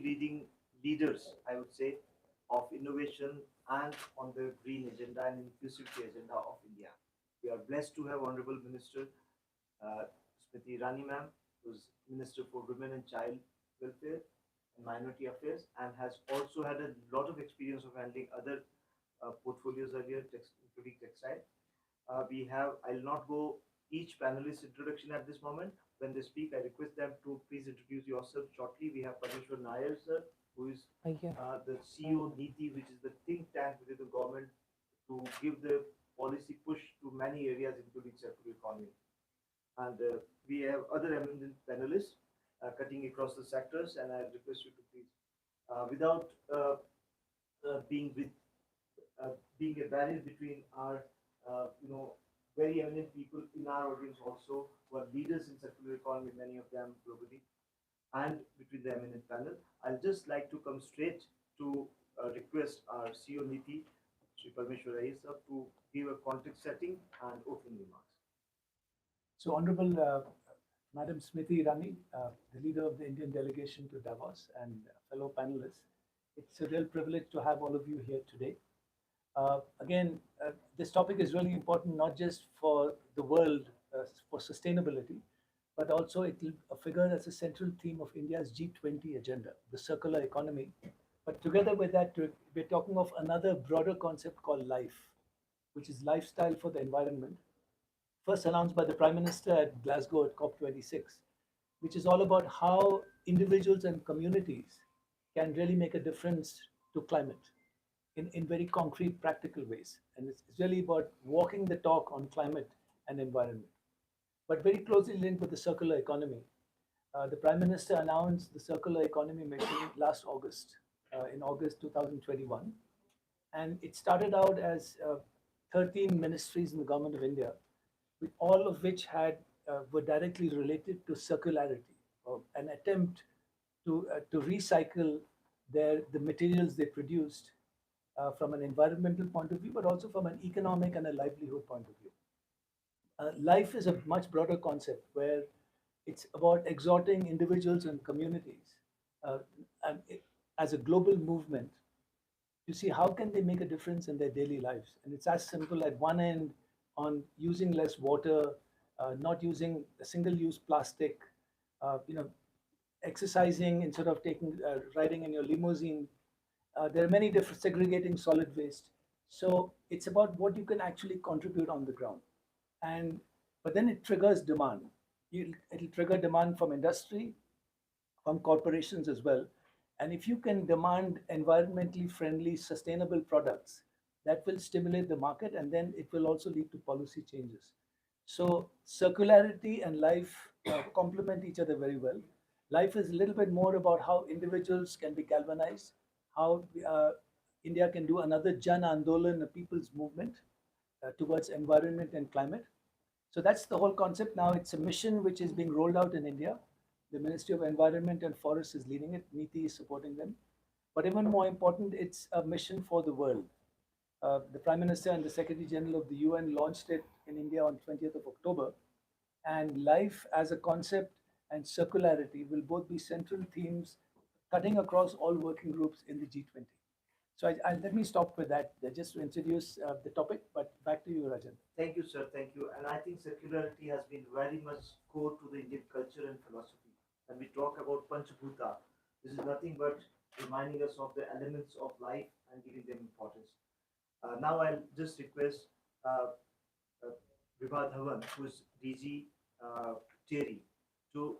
leading leaders, I would say, of innovation and on the green agenda and inclusivity agenda of India. We are blessed to have Honorable Minister uh, Smriti Irani ma'am, who's Minister for Women and Child Welfare and Minority Affairs, and has also had a lot of experience of handling other portfolios earlier, including textile. I'll not go each panelist introduction at this moment. When they speak, I request them to please introduce yourself shortly. We have Parmeshwar Nair, sir, who is the CEO Niti, which is the think tank within the government to give the policy push to many areas, including circular economy. And we have other eminent panelists cutting across the sectors, and I request you to please, without being with being a barrier between our, very eminent people in our audience also who are leaders in circular economy, many of them globally, and between the eminent panel. I'll just like to come straight to request our CEO Niti, Sri Parmeshwar Iyer sir, to give a context setting and opening remarks. So, Honorable Madam Smriti Irani, the leader of the Indian delegation to Davos, and fellow panelists, it's a real privilege to have all of you here today. Again, this topic is really important not just for the world for sustainability, but also it will figure as a central theme of India's G20 agenda, the circular economy. But together with that, we're talking of another broader concept called LiFE, which is lifestyle for the environment, first announced by the Prime Minister at Glasgow at COP26, which is all about how individuals and communities can really make a difference to climate in very concrete, practical ways. And it's really about walking the talk on climate and environment. But very closely linked with the circular economy. The Prime Minister announced the circular economy mission last August, in August 2021. And it started out as 13 ministries in the government of India, with all of which were directly related to circularity, or an attempt to recycle the materials they produced from an environmental point of view, but also from an economic and a livelihood point of view. LiFE is a much broader concept where it's about exhorting individuals and communities uh, and as a global movement to see how can they make a difference in their daily lives. And it's as simple at one end on using less water, not using a single-use plastic, exercising instead of riding in your limousine. There are many different segregating solid waste. So it's about what you can actually contribute on the ground. And but then it triggers demand. It'll trigger demand from industry, from corporations as well. And if you can demand environmentally friendly, sustainable products, that will stimulate the market, and then it will also lead to policy changes. So circularity and LiFE complement each other very well. LiFE is a little bit more about how individuals can be galvanized, how India can do another Jan Andolan, a people's movement towards environment and climate. So that's the whole concept. Now it's a mission which is being rolled out in India. The Ministry of Environment and Forests is leading it. NITI is supporting them. But even more important, it's a mission for the world. The Prime Minister and the Secretary General of the UN launched it in India on 20th of October. And LiFE as a concept and circularity will both be central themes cutting across all working groups in the G20. So let me stop with that just to introduce the topic, but back to you, Rajan. Thank you, sir. Thank you. And I think circularity has been very much core to the Indian culture and philosophy. When we talk about Panchabhuta, this is nothing but reminding us of the elements of life and giving them importance. Now I'll just request uh, Vibha Dhawan, who is DG Terry, to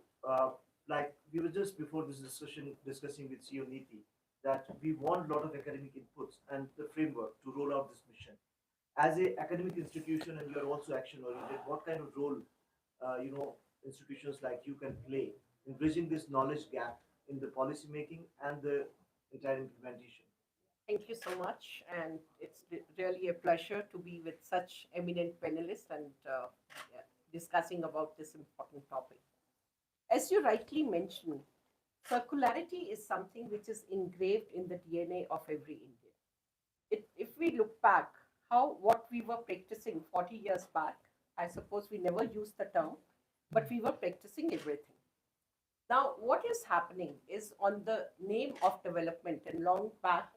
like we were just before this discussion discussing with CEO Niti that we want a lot of academic inputs and the framework to roll out this mission. As a academic institution, and you are also action oriented, what kind of role, institutions like you can play in bridging this knowledge gap in the policy making and the entire implementation? Thank you so much, and it's really a pleasure to be with such eminent panelists and yeah, discussing about this important topic. As you rightly mentioned, circularity is something which is engraved in the DNA of every Indian. If we look back, what we were practicing 40 years back, I suppose we never used the term, but we were practicing everything. Now, what is happening is on the name of development, and long back,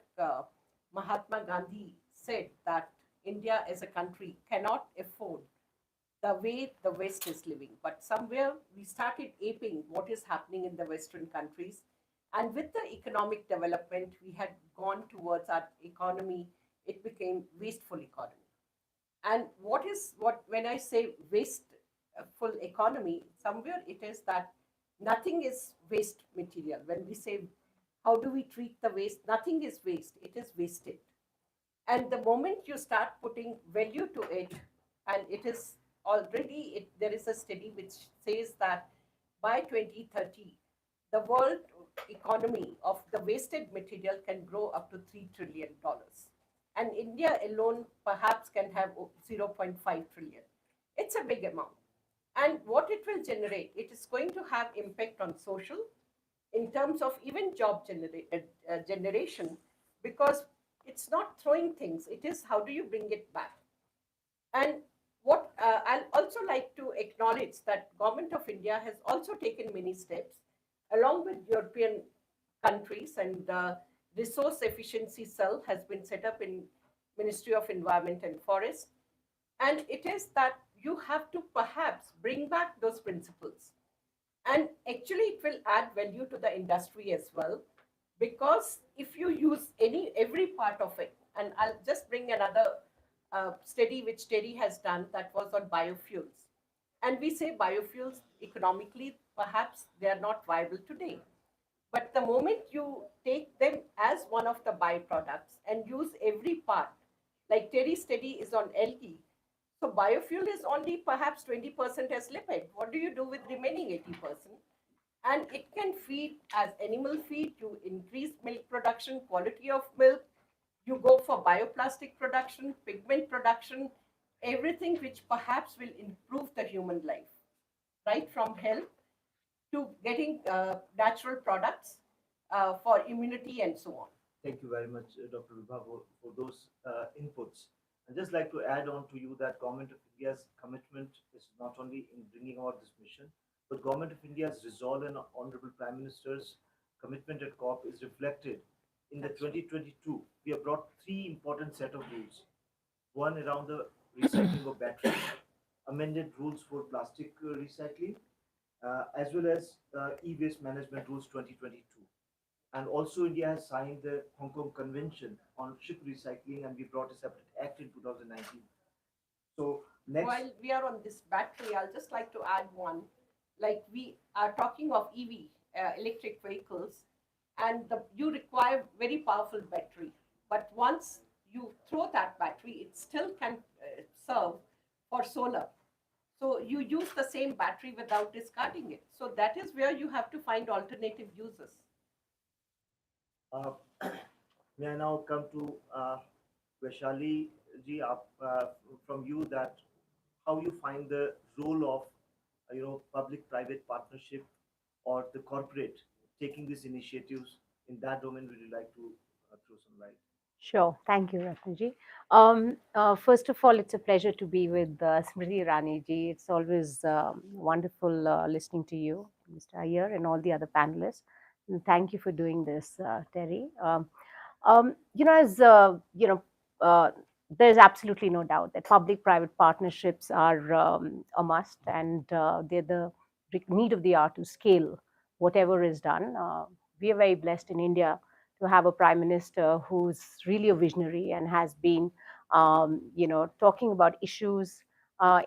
Mahatma Gandhi said that India as a country cannot afford the way the West is living. But somewhere we started aping what is happening in the Western countries. And with the economic development, we had gone towards our economy, it became wasteful economy. And what when I say wasteful economy, somewhere it is that nothing is waste material. When we say how do we treat the waste, nothing is waste, it is wasted. And the moment you start putting value to it, and it is already there is a study which says that by 2030 the world economy of the wasted material can grow up to $3 trillion, and India alone perhaps can have 0.5 trillion. It's a big amount. And what it will generate, it is going to have impact on social, in terms of even generation, because it's not throwing things, it is how do you bring it back. And what I'll also like to acknowledge that government of India has also taken many steps along with European countries, and the resource efficiency cell has been set up in Ministry of Environment and Forest. And it is that you have to perhaps bring back those principles, and actually it will add value to the industry as well, because if you use every part of it, and I'll just bring another study which Terry has done, that was on biofuels. And we say biofuels economically perhaps they are not viable today, but the moment you take them as one of the byproducts and use every part, like Terry's study is on algae, so biofuel is only perhaps 20% as lipid. What do you do with remaining 80%? And it can feed as animal feed, you increase milk production, quality of milk, you go for bioplastic production, pigment production, everything which perhaps will improve the human life, right from health to getting natural products for immunity and so on. Thank you very much, Dr. Vibha, for those inputs. I'd just like to add on to you that Government of India's commitment is not only in bringing about this mission, but Government of India's resolve and Honorable Prime Minister's commitment at COP is reflected in the That's right. 2022. We have brought three important set of rules. One around the recycling of batteries, amended rules for plastic recycling, as well as e-waste management rules 2022. And also India has signed the Hong Kong Convention on ship recycling, and we brought a separate act in 2019. So next, While we are on this battery, I'll just like to add one. Like we are talking of EV, electric vehicles, and you require very powerful battery. But once you throw that battery, it still can serve for solar. So you use the same battery without discarding it. So that is where you have to find alternative uses. uh, may I now come to Vaishali ji, from you, that how you find the role of public-private partnership or the corporate taking these initiatives in that domain. Would you like to throw some light? Sure. Thank you, Ratnaji. First of all, it's a pleasure to be with Smriti Irani ji. It's always wonderful listening to you, Mr. Iyer, and all the other panelists. And thank you for doing this, Terry. As there's absolutely no doubt that public-private partnerships are a must, and they're the need of the hour to scale whatever is done. We are very blessed in India to have a prime minister who's really a visionary and has been, talking about issues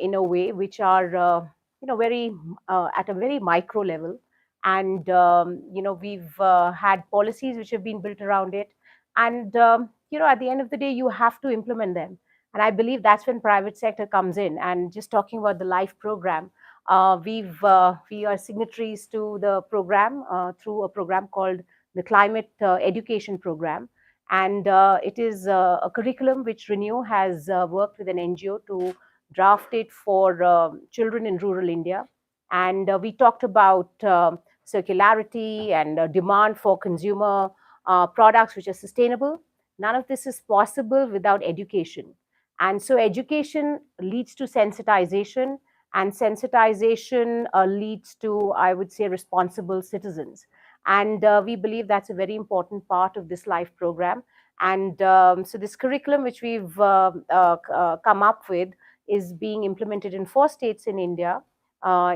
in a way which are, very at a very micro level. And we've had policies which have been built around it, and at the end of the day you have to implement them. And I believe that's when private sector comes in. And just talking about the LiFE program, we are signatories to the program through a program called the climate education program. And it is a curriculum which Renew has worked with an NGO to draft it for children in rural India. And we talked about circularity and demand for consumer products which are sustainable. None of this is possible without education. And so education leads to sensitization, And sensitization leads to, I would say, responsible citizens. And we believe that's a very important part of this LiFE program. And so this curriculum, which we've come up with, is being implemented in 4 states in India,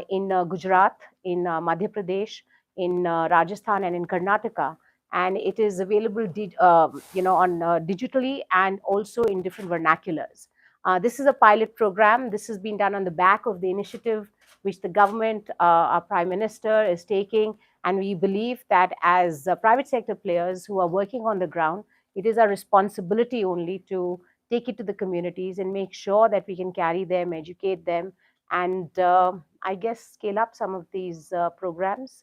in Gujarat, in Madhya Pradesh, in Rajasthan, and in Karnataka. And it is available, on digitally and also in different vernaculars. This is a pilot program. This has been done on the back of the initiative which the government, our Prime Minister, is taking. And we believe that as private sector players who are working on the ground, it is our responsibility only to take it to the communities and make sure that we can carry them, educate them, and I guess scale up some of these programs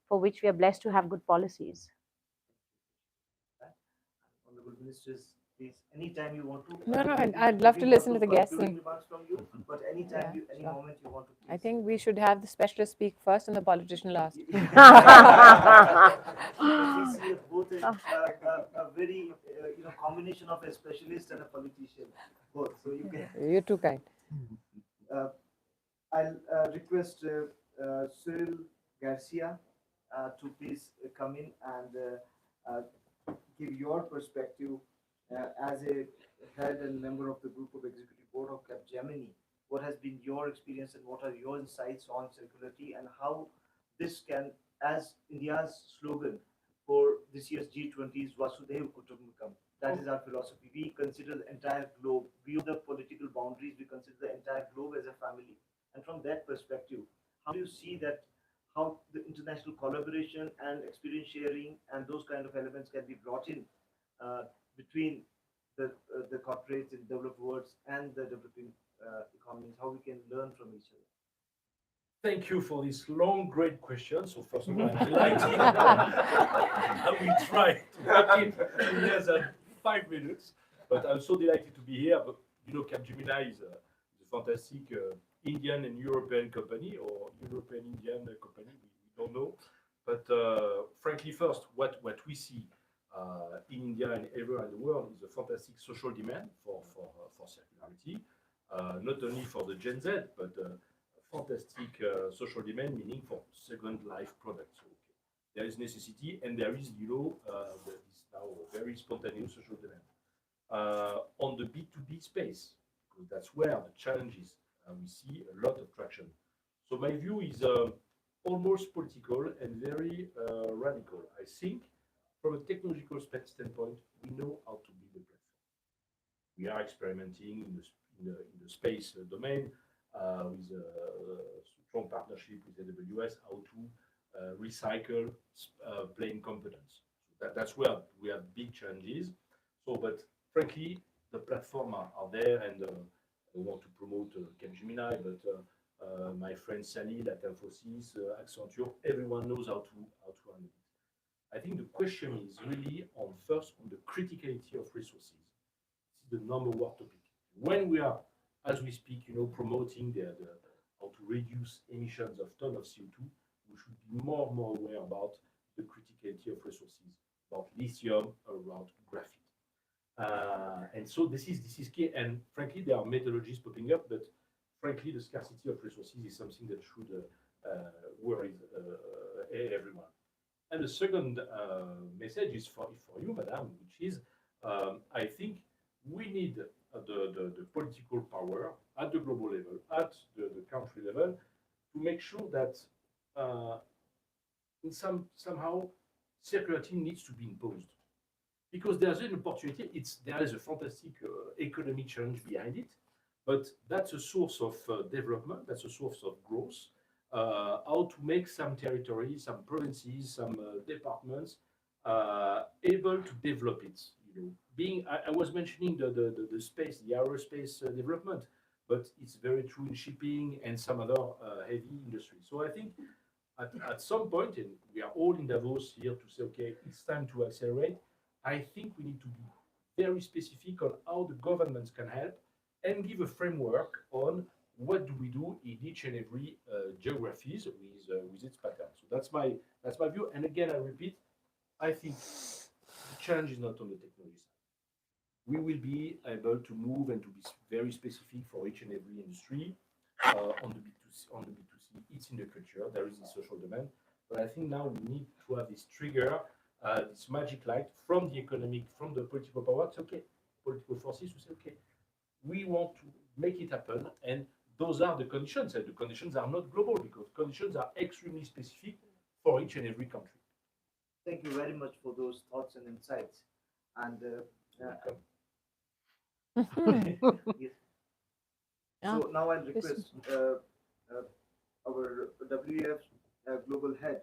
for which we are blessed to have good policies. Honorable Ministers, please, anytime you want to. No, maybe I'd love to looking listen to for the guests. concluding remarks from you, but anytime Yeah, any sure. moment you want to. I Please. think we should have the specialist speak first and the politician last. But we see both a very combination of a specialist and a politician, both. So you can. You're too kind. I'll request Cyril Garcia to please come in and give your perspective as a head and member of the group of executive board of Capgemini. What has been your experience and what are your insights on circularity and how this can, as India's slogan for this year's G20 is Vasudhaiv Kutumbakam. That is our philosophy. We consider the entire globe, beyond the political boundaries, we consider the entire globe as a family. And from that perspective, how do you see that how the international collaboration and experience sharing and those kind of elements can be brought in between the corporates in developed worlds and the developing economies, how we can learn from each other? Thank you for this long, great question. So first of all, I'm delighted. I will try to pack it in less than 5 minutes, but I'm so delighted to be here. But Capgemini is a fantastic Indian and European company, or European Indian company. We don't know, but frankly, first, what we see in India and everywhere in the world is a fantastic social demand for circularity, not only for the Gen Z, but fantastic social demand, meaning for second life products. So there is necessity, and there is, this now very spontaneous social demand on the B2B space, because that's where the challenge is. We see a lot of traction. So my view is almost political and very radical. I think from a technological standpoint, we know how to build a platform. We are experimenting in the space domain with a strong partnership with AWS, how to recycle plain components. So that's where we have big challenges. So, but frankly, the platform are there, and I want to promote Capgemini, but my friend Salil at Infosys, Accenture, everyone knows how to handle it. I think the question is really on the criticality of resources. This is the number one topic. When we are, as we speak, promoting how to reduce emissions of tons of CO2, we should be more and more aware about the criticality of resources, about lithium, around graphite. And so this is key. And frankly, there are methodologies popping up, but frankly, the scarcity of resources is something that should worry everyone. And the second message is for you, madam, which is I think we need the political power at the global level, at the country level, to make sure that somehow circularity needs to be imposed. Because there's an opportunity, there is a fantastic economic challenge behind it, but that's a source of development, that's a source of growth. How to make some territories, some provinces, some departments able to develop it. I was mentioning the space, the aerospace development, but it's very true in shipping and some other heavy industry. So I think at some point, and we are all in Davos here to say, okay, it's time to accelerate. I think we need to be very specific on how the governments can help and give a framework on what do we do in each and every geographies with its pattern. So that's my view. And again, I repeat, I think the challenge is not on the technology side. We will be able to move and to be very specific for each and every industry. on the B2C, it's in the culture, there is this social demand. But I think now we need to have this trigger, this magic light from the economic, from the political power. It's okay, political forces to say, okay, we want to make it happen, and those are the conditions. And the conditions are not global because conditions are extremely specific for each and every country. Thank you very much for those thoughts and insights. And yes. Yeah. So now I'll request our WEF global head,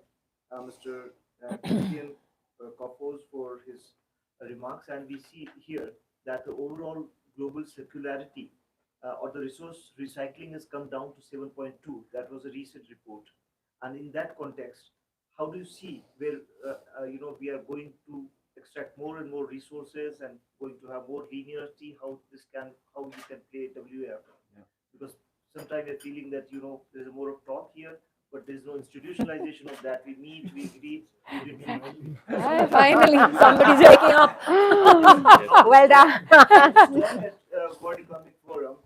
Mr. Christian Koppos, for his remarks. And we see here that the overall global circularity or the resource recycling has come down to 7.2. That was a recent report. And in that context, how do you see where we are going to extract more and more resources and going to have more linearity? How you can play WF? Because sometimes we're feeling that there's more of talk here, but there's no institutionalization of that. We meet, we read, we review. Finally, somebody's waking up. Well done. At World Economic Forum,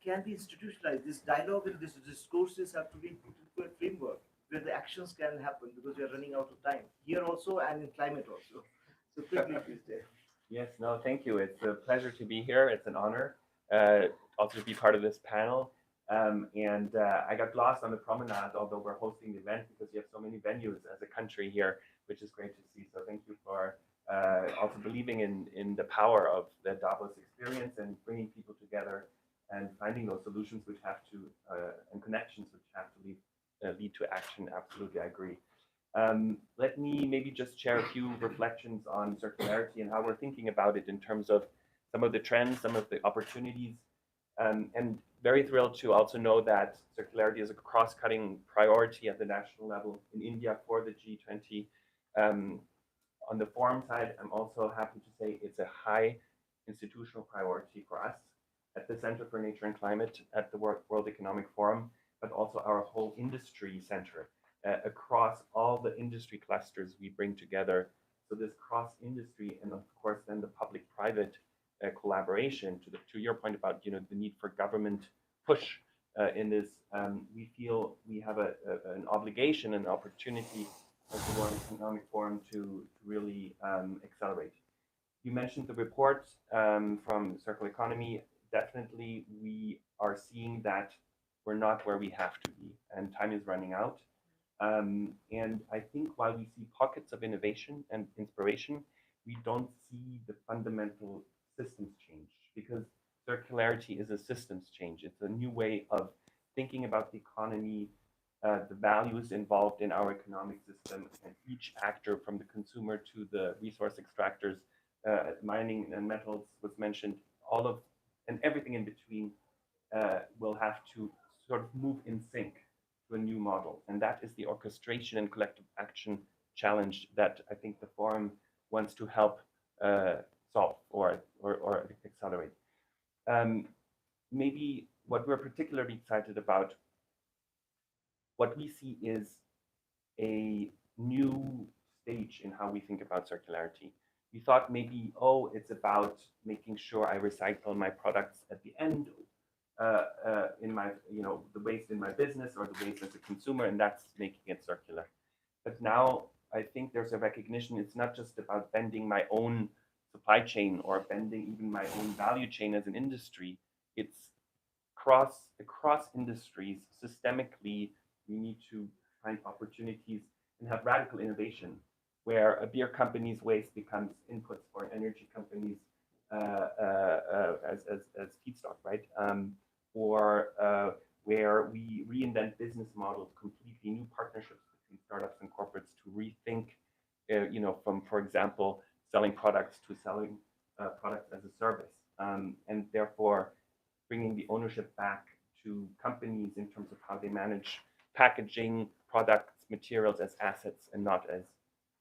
can be institutionalized. This dialogue and these discourses have to be put into a framework where the actions can happen because we are running out of time here also and in climate also. So quickly, please, Dave. Yes, no, thank you. It's a pleasure to be here. It's an honor also to be part of this panel. I got lost on the promenade, although we're hosting the event because you have so many venues as a country here, which is great to see. So thank you for also believing in the power of the Davos experience and bringing people together and finding those solutions which have to and connections which have to lead to action. Absolutely, I agree. Let me maybe just share a few reflections on circularity and how we're thinking about it in terms of some of the trends, some of the opportunities, and very thrilled to also know that circularity is a cross-cutting priority at the national level in India for the G20. On the forum side, I'm also happy to say it's a high institutional priority for us at the Center for Nature and Climate at the World Economic Forum, but also our whole industry center. Across all the industry clusters we bring together. So this cross-industry and of course then the public-private collaboration to your point about the need for government push in this, we feel we have an obligation, an opportunity as the World Economic Forum to really accelerate. You mentioned the report from Circular Economy. Definitely we are seeing that we're not where we have to be and time is running out. And I think while we see pockets of innovation and inspiration, we don't see the fundamental systems change because circularity is a systems change. It's a new way of thinking about the economy, the values involved in our economic system, and each actor from the consumer to the resource extractors, mining and metals was mentioned, all of and everything in between will have to sort of move in sync to a new model. And that is the orchestration and collective action challenge that I think the forum wants to help solve or accelerate. Maybe what we're particularly excited about, what we see is a new stage in how we think about circularity. We thought maybe, it's about making sure I recycle my products at the end, in my, the waste in my business or the waste as a consumer, and that's making it circular. But now I think there's a recognition it's not just about bending my own supply chain or bending even my own value chain as an industry. It's across industries, systemically, we need to find opportunities and have radical innovation where a beer company's waste becomes inputs for energy companies as feedstock, right? Or where we reinvent business models, completely new partnerships between startups and corporates to rethink, from, for example, selling products to selling products as a service, and therefore bringing the ownership back to companies in terms of how they manage packaging, products, materials as assets and not as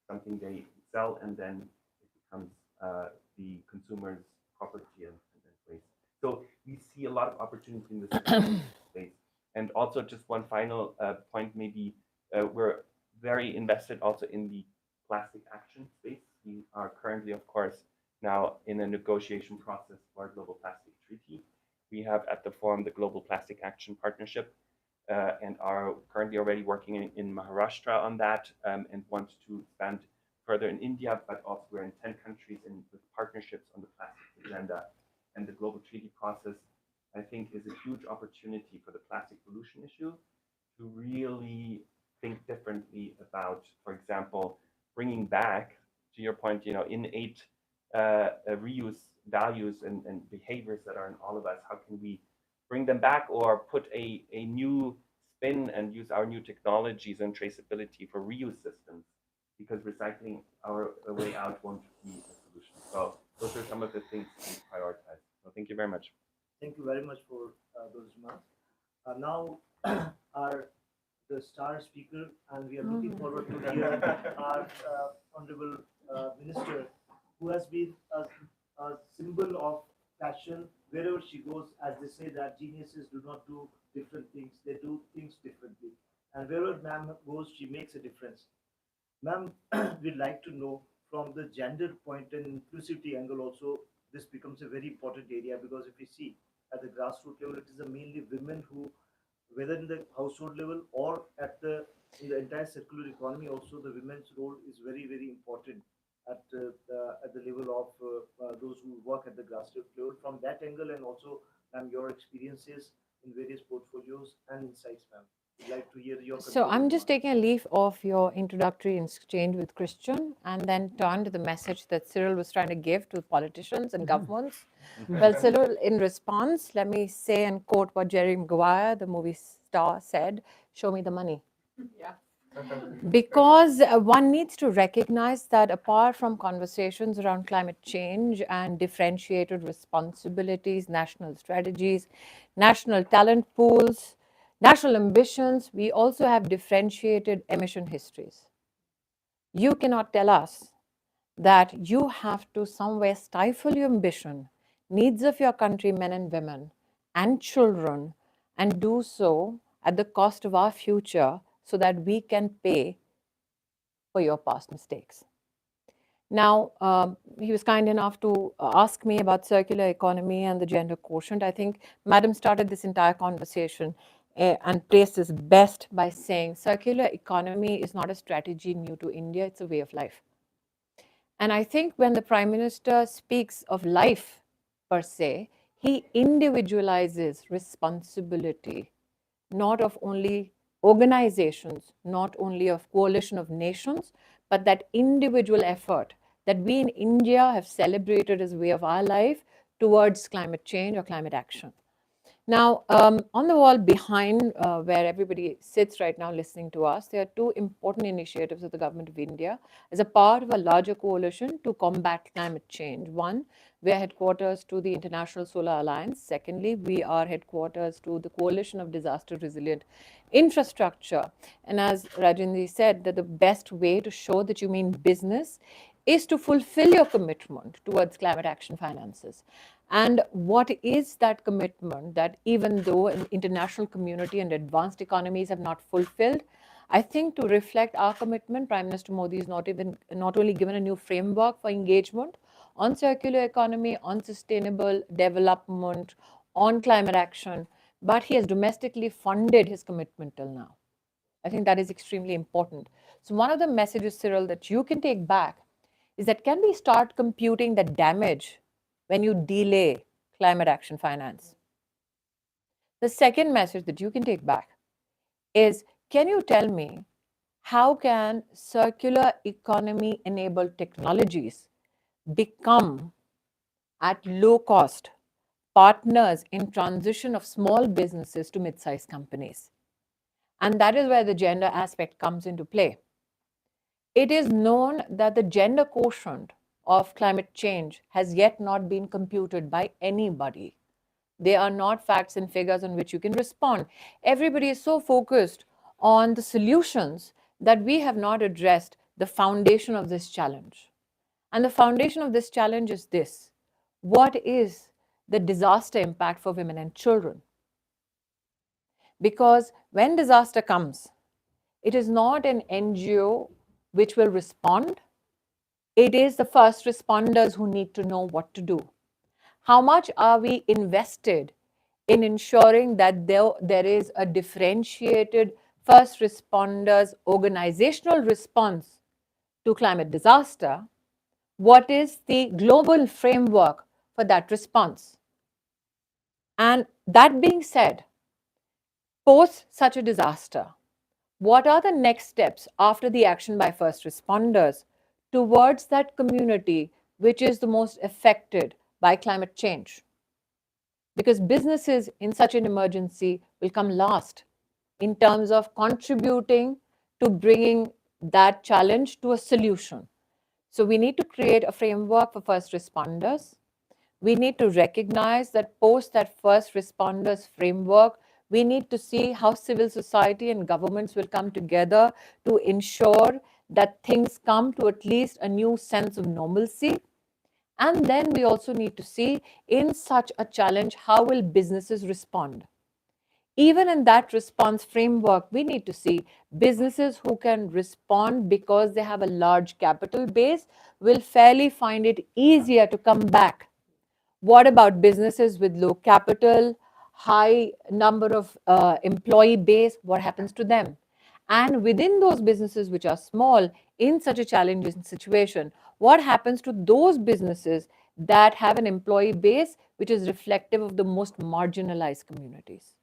something they sell and then it becomes the consumer's property and waste. So we see a lot of opportunity in this space. And also just one final point, maybe we're very invested also in the plastic action space. We are currently, of course, now in a negotiation process for a global plastic treaty. We have at the forum the Global Plastic Action Partnership, and are currently already working in Maharashtra on that, and want to expand further in India, but also we're in 10 countries with partnerships on the plastic agenda. And the global treaty process, I think, is a huge opportunity for the plastic pollution issue to really think differently about, for example, bringing back, to your point, innate reuse values and behaviors that are in all of us. How can we bring them back or put a new spin and use our new technologies and traceability for reuse systems? Because recycling our way out won't be a solution. So those are some of the things we prioritize. So thank you very much. Thank you very much for those remarks. Now, the star speaker, and we are looking forward to hear our honorable minister, who has been a symbol of passion wherever she goes. As they say that geniuses do not do different things; they do things differently. And wherever ma'am goes, she makes a difference. Ma'am, we'd like to know from the gender point and inclusivity angle also, this becomes a very important area, because if you see at the grassroots level, it is mainly women who, whether in the household level or in the entire circular economy, also the women's role is very, very important at the level of those who work at the grassroots level. From that angle, and also, ma'am, your experiences in various portfolios and insights, ma'am. We'd like to hear your. So I'm just taking a leaf of your introductory exchange with Christian and then turn to the message that Cyril was trying to give to politicians and governments. Well, Cyril, in response, let me say and quote what Jerry Maguire, the movie star, said, "Show me the money." Yeah. Because one needs to recognize that apart from conversations around climate change and differentiated responsibilities, national strategies, national talent pools, national ambitions, we also have differentiated emission histories. You cannot tell us that you have to somewhere stifle your ambition, needs of your countrymen and women and children, and do so at the cost of our future so that we can pay for your past mistakes. Now, he was kind enough to ask me about circular economy and the gender quotient. I think Madam started this entire conversation and placed this best by saying circular economy is not a strategy new to India, it's a way of life. And I think when the Prime Minister speaks of life per se, he individualizes responsibility, not of only organizations, not only of coalition of nations, but that individual effort that we in India have celebrated as a way of our life towards climate change or climate action. Now, on the wall behind where everybody sits right now listening to us, there are two important initiatives of the Government of India as a part of a larger coalition to combat climate change. One, we are headquarters to the International Solar Alliance. Secondly, we are headquarters to the Coalition of Disaster Resilient Infrastructure. And as Rajendra said, that the best way to show that you mean business is to fulfill your commitment towards climate action finances. And what is that commitment that even though an international community and advanced economies have not fulfilled, I think to reflect our commitment, Prime Minister Modi is not only given a new framework for engagement on circular economy, on sustainable development, on climate action, but he has domestically funded his commitment till now. I think that is extremely important. So one of the messages, Cyril, that you can take back is that can we start computing the damage when you delay climate action finance? The second message that you can take back is, can you tell me how can circular economy enabled technologies become at low cost partners in transition of small businesses to mid-sized companies? And that is where the gender aspect comes into play. It is known that the gender quotient of climate change has yet not been computed by anybody. They are not facts and figures on which you can respond. Everybody is so focused on the solutions that we have not addressed the foundation of this challenge. And the foundation of this challenge is this: what is the disaster impact for women and children? Because when disaster comes, it is not an NGO which will respond. It is the first responders who need to know what to do. How much are we invested in ensuring that there is a differentiated first responders organizational response to climate disaster? What is the global framework for that response? And that being said, post such a disaster, what are the next steps after the action by first responders towards that community which is the most affected by climate change? Because businesses in such an emergency will come last in terms of contributing to bringing that challenge to a solution. So we need to create a framework for first responders. We need to recognize that post that first responders framework, we need to see how civil society and governments will come together to ensure that things come to at least a new sense of normalcy. And then we also need to see in such a challenge, how will businesses respond? Even in that response framework, we need to see businesses who can respond because they have a large capital base will fairly find it easier to come back. What about businesses with low capital, high number of employee base? What happens to them? And within those businesses which are small in such a challenging situation, what happens to those businesses that have an employee base which is reflective of the most marginalized communities?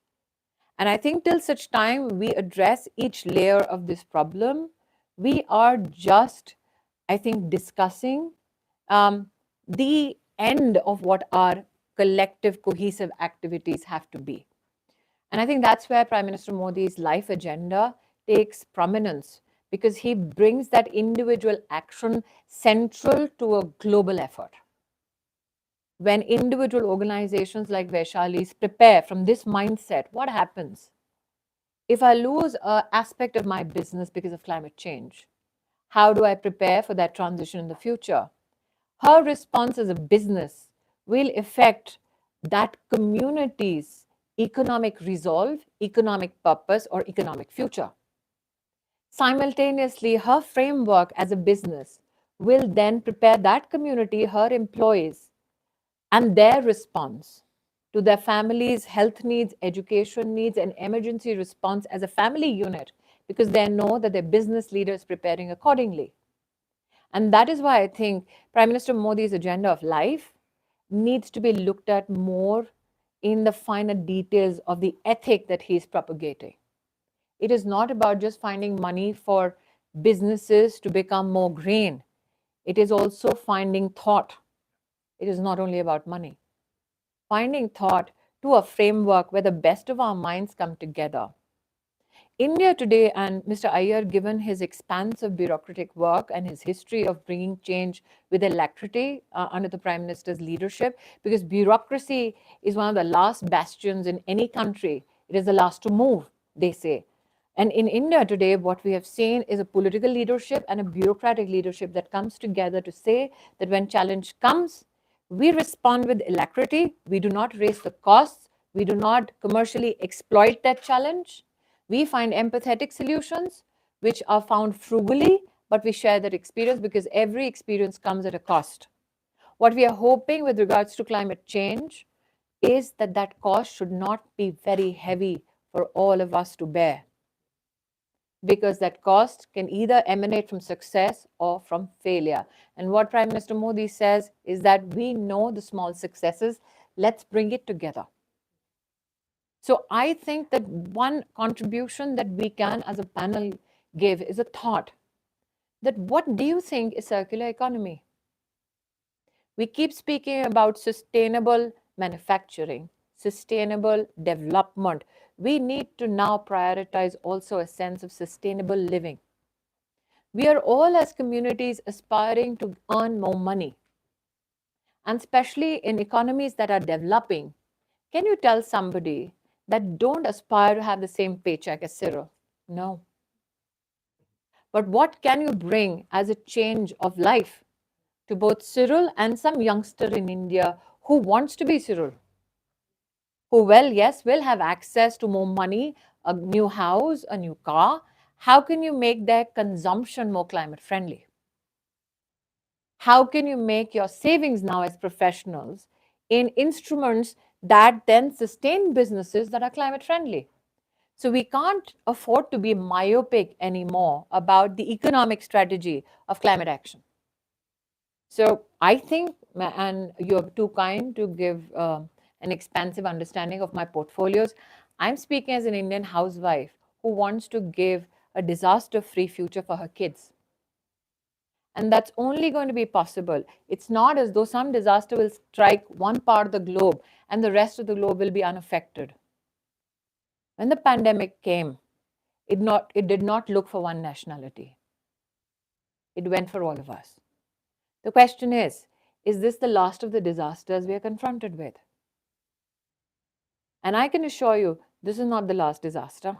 And I think till such time we address each layer of this problem, we are just, I think, discussing the end of what our collective cohesive activities have to be. And I think that's where Prime Minister Modi's LiFE agenda takes prominence, because he brings that individual action central to a global effort. When individual organizations like Vaishali's prepare from this mindset, what happens? If I lose an aspect of my business because of climate change, how do I prepare for that transition in the future? Her response as a business will affect that community's economic resolve, economic purpose, or economic future. Simultaneously, her framework as a business will then prepare that community, her employees, and their response to their families' health needs, education needs, and emergency response as a family unit, because they know that their business leader is preparing accordingly. And that is why I think Prime Minister Modi's agenda of LiFE needs to be looked at more in the finer details of the ethic that he is propagating. It is not about just finding money for businesses to become more green. It is also finding thought. It is not only about money. Finding thought to a framework where the best of our minds come together. India today, and Mr. Iyer, given his expansive bureaucratic work and his history of bringing change with alacrity under the Prime Minister's leadership, because bureaucracy is one of the last bastions in any country. It is the last to move, they say. And in India today, what we have seen is a political leadership and a bureaucratic leadership that comes together to say that when challenge comes, we respond with alacrity. We do not raise the costs. We do not commercially exploit that challenge. We find empathetic solutions which are found frugally, but we share that experience because every experience comes at a cost. What we are hoping with regards to climate change is that that cost should not be very heavy for all of us to bear, because that cost can either emanate from success or from failure. And what Prime Minister Modi says is that we know the small successes, let's bring it together. So I think that one contribution that we can as a panel give is a thought that what do you think is circular economy? We keep speaking about sustainable manufacturing, sustainable development. We need to now prioritize also a sense of sustainable living. We are all as communities aspiring to earn more money. And especially in economies that are developing, can you tell somebody that don't aspire to have the same paycheck as Cyril? No. But what can you bring as a change of life to both Cyril and some youngster in India who wants to be Cyril? Who, well, yes, will have access to more money, a new house, a new car. How can you make their consumption more climate friendly? How can you make your savings now as professionals in instruments that then sustain businesses that are climate friendly. So we can't afford to be myopic anymore about the economic strategy of climate action. So I think, and you're too kind to give an expansive understanding of my portfolios. I'm speaking as an Indian housewife who wants to give a disaster-free future for her kids. And that's only going to be possible. It's not as though some disaster will strike one part of the globe and the rest of the globe will be unaffected. When the pandemic came, it did not look for one nationality. It went for all of us. The question is this the last of the disasters we are confronted with? And I can assure you, this is not the last disaster.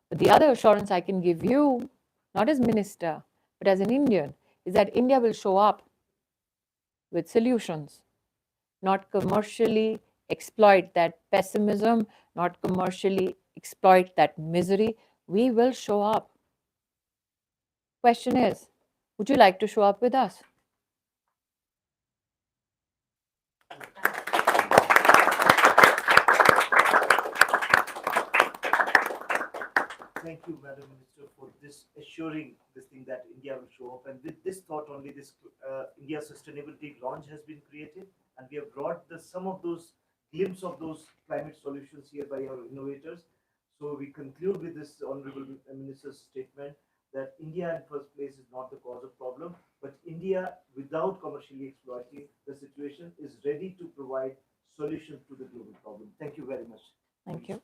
But the other assurance I can give you, not as minister, but as an Indian, is that India will show up with solutions, not commercially exploit that pessimism, not commercially exploit that misery. We will show up. Question is, would you like to show up with us? Thank you, Madam Minister, for this assuring this thing that India will show up. And with this thought only, this India Sustainability Launch has been created, and we have brought some of those glimpse of those climate solutions here by our innovators. So we conclude with this Honorable Minister's statement that India in first place is not the cause of problem, but India, without commercially exploiting the situation, is ready to provide solutions to the global problem. Thank you very much. Thank you.